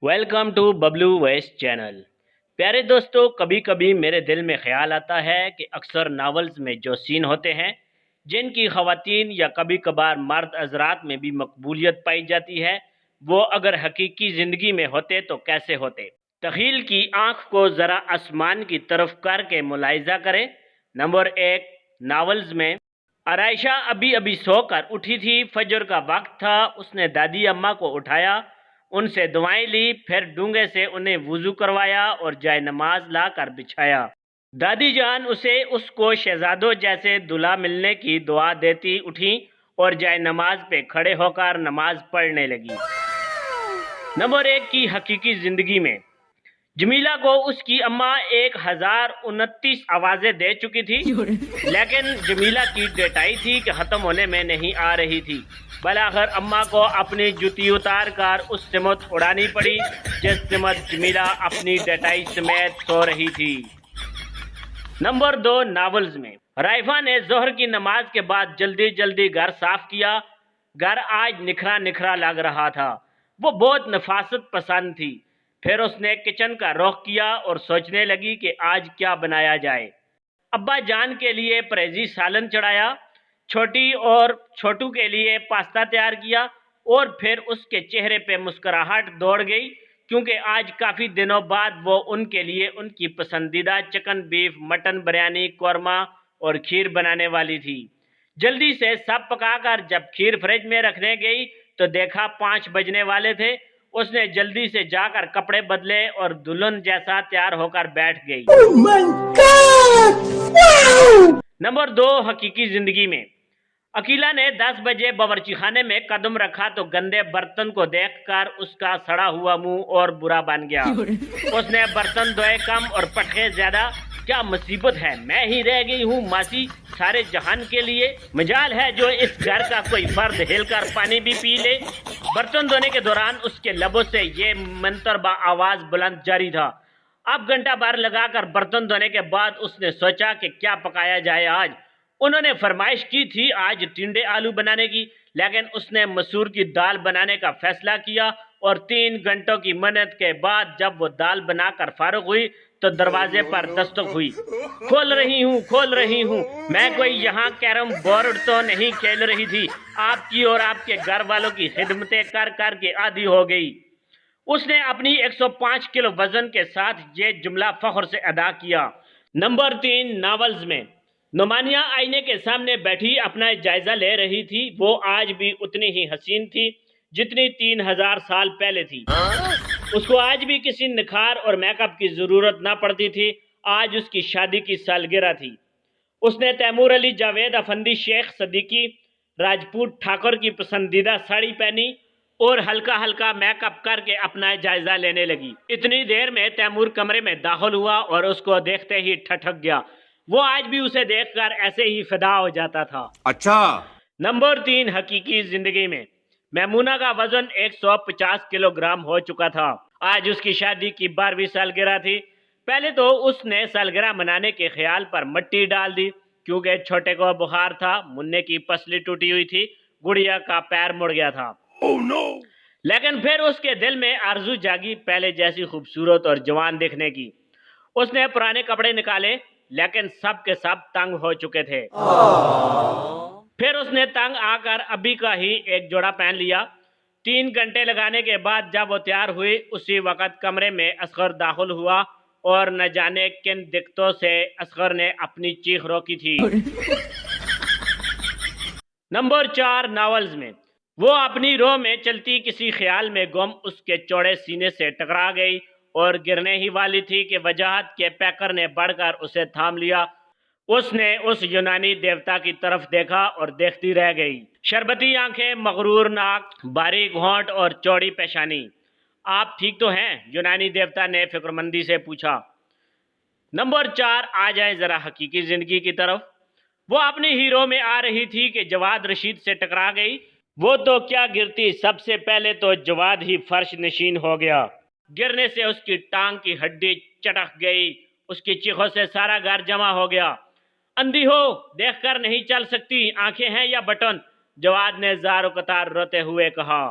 Welcome to Bablu voice channel. प्यारे दोस्तों, कभी कभी मेरे दिल में ख्याल आता है कि अक्सर नावल्स में जो सीन होते हैं जिनकी ख़वातीन या कभी कभार मर्द हज़रात में भी मकबूलियत पाई जाती है, वो अगर हकीकी ज़िंदगी में होते तो कैसे होते। तख़ील की आँख को ज़रा आसमान की तरफ करके मुलाहिज़ा करें। नंबर एक, नावल्स में आराइशा अभी अभी सोकर उठी थी। फजर का वक्त था। उसने दादी अम्मा को उठाया, उनसे दुआएं ली, फिर डूंगे से उन्हें वुजू करवाया और जाय नमाज ला कर बिछाया। दादी जान उसे उसको शहजादों जैसे दूल्हा मिलने की दुआ देती उठी और जाय नमाज पे खड़े होकर नमाज पढ़ने लगी। नंबर एक की हकीकी जिंदगी में जमीला को उसकी अम्मा 1029 आवाजें दे चुकी थी, लेकिन जमीला की डेटाई थी कि ख़त्म होने में नहीं आ रही थी। बलाखिर अम्मा को अपनी जूती उतार कर उस सिमत उड़ानी पड़ी जिस सिमत जमीला अपनी डेटाई समेत सो रही थी। नंबर दो, नावल्स में राइफा ने जोहर की नमाज के बाद जल्दी जल्दी घर साफ किया। घर आज निखरा निखरा लग रहा था। वो बहुत नफासत पसंद थी। फिर उसने किचन का रुख किया और सोचने लगी कि आज क्या बनाया जाए। अब्बा जान के लिए परहेजी सालन चढ़ाया, छोटी और छोटू के लिए पास्ता तैयार किया और फिर उसके चेहरे पे मुस्कुराहट दौड़ गई क्योंकि आज काफ़ी दिनों बाद वो उनके लिए उनकी पसंदीदा chicken beef, mutton biryani, korma और खीर बनाने वाली थी। जल्दी से सब पकाकर जब खीर फ्रिज में रखने गई तो देखा 5 बजने वाले थे। उसने जल्दी से जाकर कपड़े बदले और दुल्हन जैसा तैयार होकर बैठ गई। Oh my God! Wow! Number दो, हकीकी जिंदगी में अकीला ने 10 बजे बावर्ची खाने में कदम रखा तो गंदे बर्तन को देखकर उसका सड़ा हुआ मुंह और बुरा बन गया। उसने बर्तन धोए कम और पटखे ज्यादा। क्या मुसीबत है, मैं ही रह गई हूँ मासी सारे जहान के लिए। मजाल है जो इस घर का कोई फर्द हिलकर पानी भी पी ले। बर्तन धोने के दौरान उसके लबों से ये मंतरबा आवाज बुलंद जारी था। अब घंटा भर लगाकर बर्तन धोने के बाद उसने सोचा कि क्या पकाया जाए आज। उन्होंने फरमाइश की थी आज टिंडे आलू बनाने की, लेकिन उसने मसूर की दाल बनाने का फैसला किया और 3 घंटों की मेहनत के बाद जब वो दाल बनाकर फारुग हुई तो दरवाजे पर दस्तक हुई। खोल रही हूँ। मैं कोई यहाँ कैरम बोर्ड तो नहीं खेल रही थी, आपकी और आपके घर वालों की खिदमतें कर कर के आदी हो गई। उसने अपनी 105 किलो वजन के साथ ये जुमला फख्र से अदा किया। नंबर 3, नावल्स में नुमानिया आईने के सामने बैठी अपना जायजा ले रही थी। वो आज भी उतनी ही हसीन थी जितनी 3000 साल पहले थी। उसको आज भी किसी निखार और मेकअप की जरूरत ना पड़ती थी। आज उसकी शादी की सालगिरह थी। उसने तैमूर अली जावेद अफंदी शेख सदीकी राजपूत ठाकुर की पसंदीदा साड़ी पहनी और हल्का हल्का मेकअप करके अपना जायजा लेने लगी। इतनी देर में तैमूर कमरे में दाखिल हुआ और उसको देखते ही ठठक गया। वो आज भी उसे देखकर ऐसे ही फिदा हो जाता था। अच्छा। नंबर 3, हकीकी जिंदगी में मैमूना का वजन 150 किलोग्राम हो चुका था। आज उसकी शादी की 12वीं सालगिरह थी। पहले तो उसने सालगिरह मनाने के ख्याल पर मिट्टी डाल दी क्योंकि छोटे को बुखार था, मुन्ने की पसली टूटी हुई थी, गुड़िया का पैर मुड़ गया था। Oh no! लेकिन फिर उसके दिल में आरजू जागी पहले जैसी खूबसूरत और जवान दिखने की। उसने पुराने कपड़े निकाले लेकिन सब के सब तंग हो चुके थे। फिर उसने तंग आकर अभी का ही एक जोड़ा पहन लिया। 3 घंटे लगाने के बाद जब वो तैयार हुई उसी वक्त कमरे में असगर दाखिल हुआ और न जाने किन दिक्कतों से असगर ने अपनी चीख रोकी थी। नंबर 4, नावल्स में वो अपनी रो में चलती किसी ख्याल में गुम उसके चौड़े सीने से टकरा गई और गिरने ही वाली थी कि वजाहत के पैकर ने बढ़कर उसे थाम लिया। उसने उस यूनानी देवता की तरफ देखा और देखती रह गई। शरबती आंखें, मगरूर नाक, बारीक होंठ और चौड़ी पेशानी। आप ठीक तो हैं? यूनानी देवता ने फिक्रमंदी से पूछा। नंबर 4, आ जाए जरा हकीकी जिंदगी की तरफ। वो अपनी हीरो में आ रही थी कि जवाद रशीद से टकरा गई। वो तो क्या गिरती, सबसे पहले तो जवाद ही फर्श नशीन हो गया। गिरने से उसकी टांग की हड्डी चटक गई। उसकी चीखों से सारा घर जमा हो गया। अंधी हो, देखकर नहीं चल सकती, आंखें हैं या बटन? जवाद ने ज़ारो कतार रोते हुए कहा।